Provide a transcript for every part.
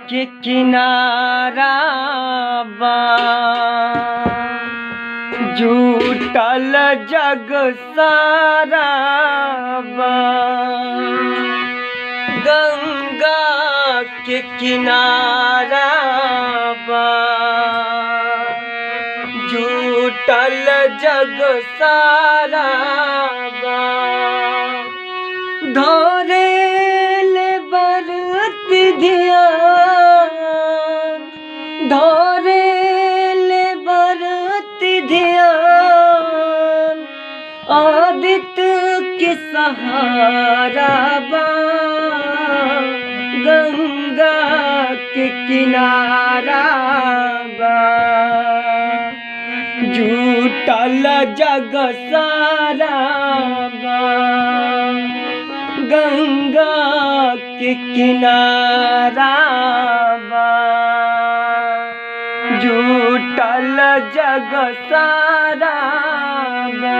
के किनारा बा, जुटल जग सारा बा। गंगा के किनारा बा, जुटल जग सारा बा। धोरे ले बरत ध्यान, धोरे ले बरत ध्यान। आदित्य के सहारा बा, गंगा के किनारा बा। जुटल जग सारा बा, गंगा के किनारा बा। जुटल जग सारा बा।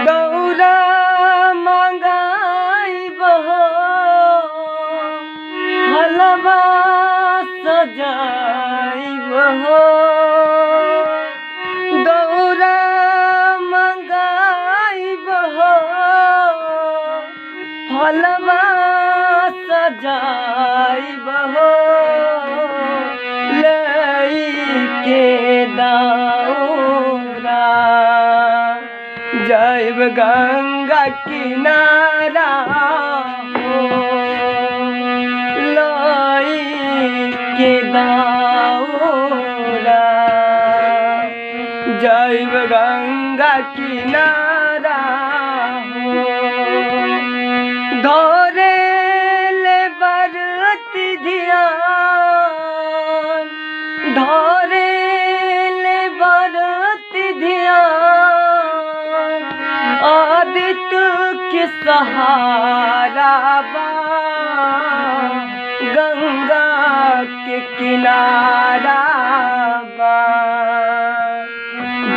गौरा मंगाई बहो, हलवा सजाई बहो। गौरा मंगाई बहो, हलवा सजाई बहो। लेके दौरा जैब गंगा किनारा हो, लाई के दौरा जैब गंगा किनारा हो। धोरे ले बरत ध्यान, धोरे ले बरत ध्यान। आदित्य के सहारा बा, गंगा के किनारा बा।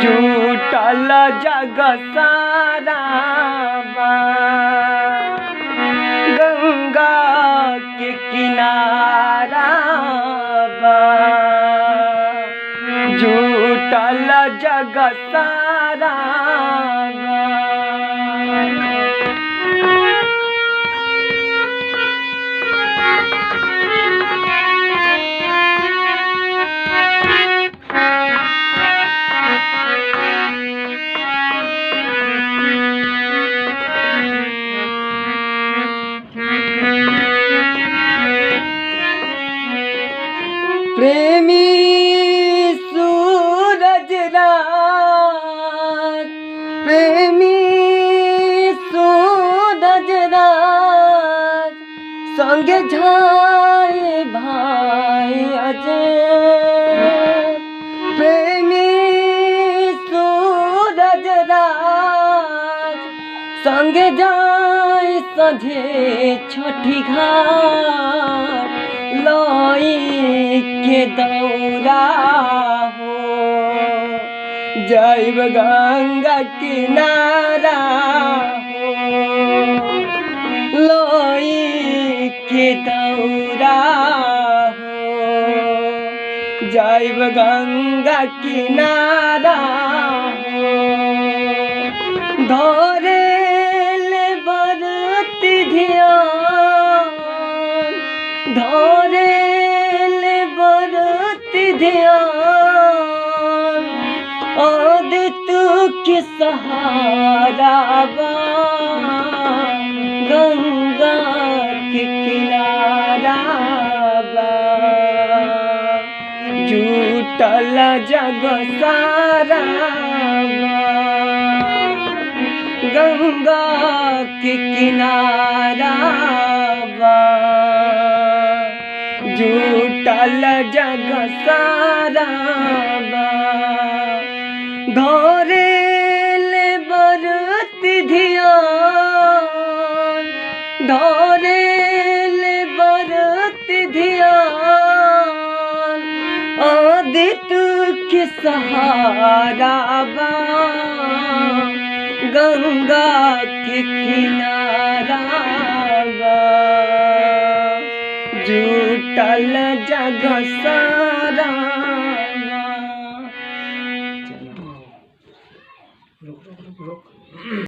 जुटल जग सारा बा, गंगा के किनारा बा। जुटल जग सारा बा। प्रेमी सूरज रात, प्रेमी सूरज रात। संगे झाए भाई अजय, प्रेमी सूरज रात। संगे जाए सझे छठी घाट, लाई के दौरा हो। जैब गंगा किनारा हो, लाई के दौरा हो। जैब गंगा किनारा हो। धोरे ले बरत ध्यान, धोरे ले बरत ध्यान। आदित्य के सहारा बा, गंगा के किनारा बा। जुटल जग सारा बा, गंगा के किनारा बा। जुटल जग सारा बा। धोरे ले बरत ध्यान, धोरे ले बरत ध्यान। सहारा बा गंगा के किनारा बा जुटल जग सारा